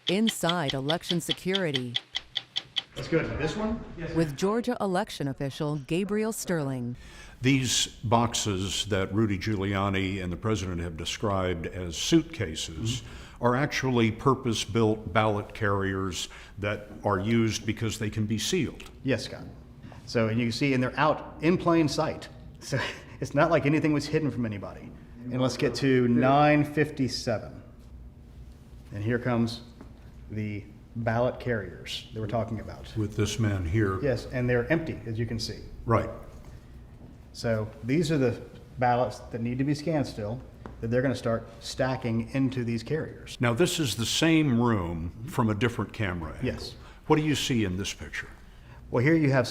Inside election security Let's go to this one. with Georgia election official Gabriel Sterling. These boxes that Rudy Giuliani and the president have described as suitcases are actually purpose-built ballot carriers that are used because they can be sealed. Yes, Scott. So, and you can see, and they're out in plain sight. So it's not like anything was hidden from anybody. And let's get to 957. And here comes the ballot carriers that we're talking about. With this man here. Yes, and they're empty, as you can see. Right. So these are the ballots that need to be scanned still, that they're going to start stacking into these carriers. Now, this is the same room from a different camera angle. Yes. What do you see in this picture? Well, here you have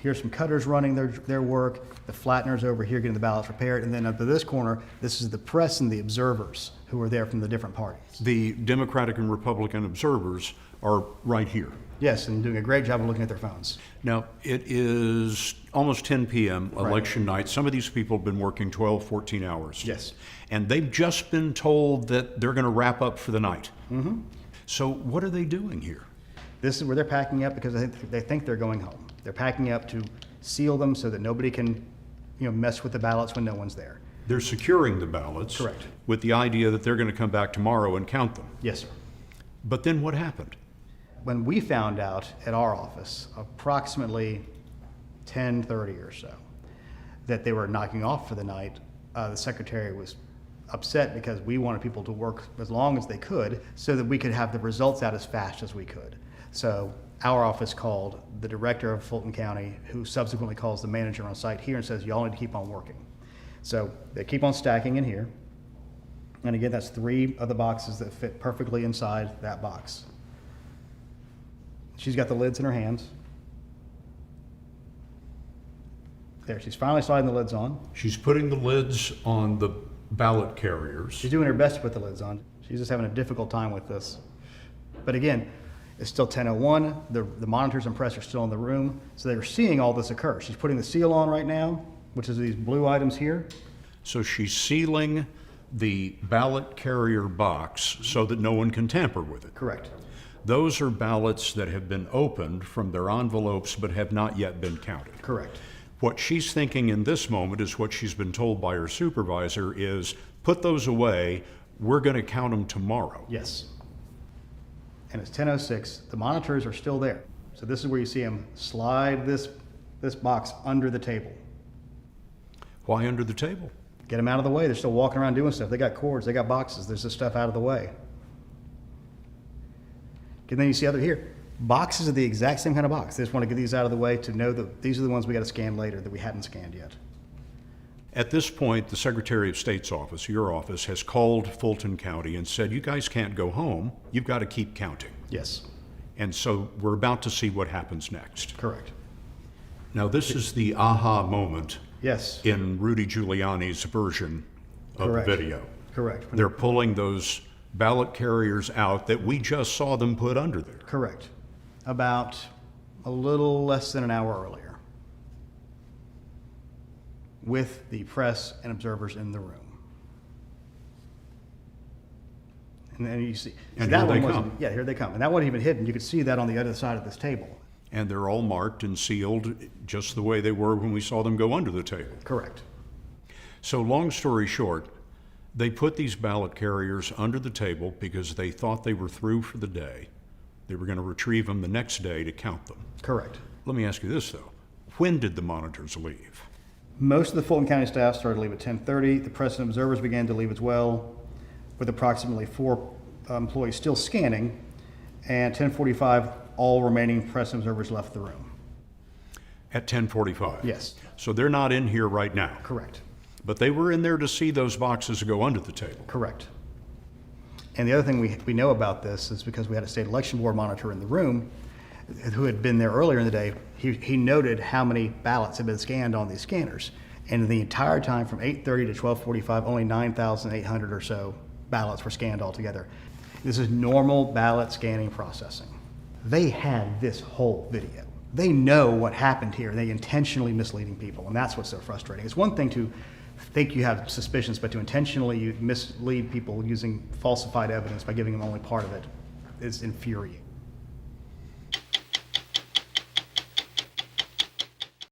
here's some cutters running their work, the flatteners over here getting the ballots prepared, and then up to this corner, this is the press and the observers who are there from the different parties. The Democratic and Republican observers are right here. Yes, and doing a great job of looking at their phones. Now, it is almost 10 p.m. election night. Some of these people have been working 12, 14 hours. Yes. And they've just been told that they're going to wrap up for the night. Mm-hmm. So what are they doing here? This is where they're packing up because they think they're going home. They're packing up to seal them so that nobody can, mess with the ballots when no one's there. They're securing the ballots. Correct. With the idea that they're going to come back tomorrow and count them. Yes, sir. But then what happened? When we found out at our office, approximately 10:30 or so, that they were knocking off for the night, the secretary was upset because we wanted people to work as long as they could so that we could have the results out as fast as we could. So our office called the director of Fulton County, who subsequently calls the manager on site here and says, y'all need to keep on working. So they keep on stacking in here. And again, that's 3 of the boxes that fit perfectly inside that box. She's got the lids in her hands. There, she's finally sliding the lids on. She's putting the lids on the ballot carriers. She's doing her best to put the lids on. She's just having a difficult time with this. But again, it's still 10:01. The monitors and press are still in the room, so they're seeing all this occur. She's putting the seal on right now, which is these blue items here. So she's sealing the ballot carrier box so that no one can tamper with it. Correct. Those are ballots that have been opened from their envelopes but have not yet been counted. Correct. What she's thinking in this moment is what she's been told by her supervisor is, put those away, we're going to count them tomorrow. Yes. And it's 10:06. The monitors are still there. So this is where you see them slide this box under the table. Why under the table? Get them out of the way. They're still walking around doing stuff. They got cords, they got boxes. There's this stuff out of the way. And then you see here, boxes are the exact same kind of box. They just want to get these out of the way to know that these are the ones we got to scan later that we hadn't scanned yet. At this point, the Secretary of State's office, your office, has called Fulton County and said, you guys can't go home. You've got to keep counting. Yes. And so we're about to see what happens next. Correct. Now, this is the aha moment. Yes. In Rudy Giuliani's version of Correct. the video. Correct. They're pulling those ballot carriers out that we just saw them put under there. Correct. About a little less than an hour earlier, with the press and observers in the room. And then you see, And that here one they wasn't, come. yeah, here they come. And that wasn't even hidden. You could see that on the other side of this table. And they're all marked and sealed just the way they were when we saw them go under the table. Correct. So long story short, they put these ballot carriers under the table because they thought they were through for the day. They were going to retrieve them the next day to count them. Correct. Let me ask you this, though. When did the monitors leave? Most of the Fulton County staff started to leave at 10:30. The press and observers began to leave as well, with approximately 4 employees still scanning. And 10:45, all remaining press and observers left the room. At 10:45? Yes. So they're not in here right now? Correct. But they were in there to see those boxes go under the table? Correct. And the other thing we know about this is because we had a state election board monitor in the room who had been there earlier in the day. He noted how many ballots had been scanned on these scanners. And the entire time from 8:30 to 12:45, only 9,800 or so ballots were scanned altogether. This is normal ballot scanning processing. They had this whole video. They know what happened here. They intentionally misleading people, and that's what's so frustrating. It's one thing to think you have suspicions, but to intentionally mislead people using falsified evidence by giving them only part of it, is infuriating.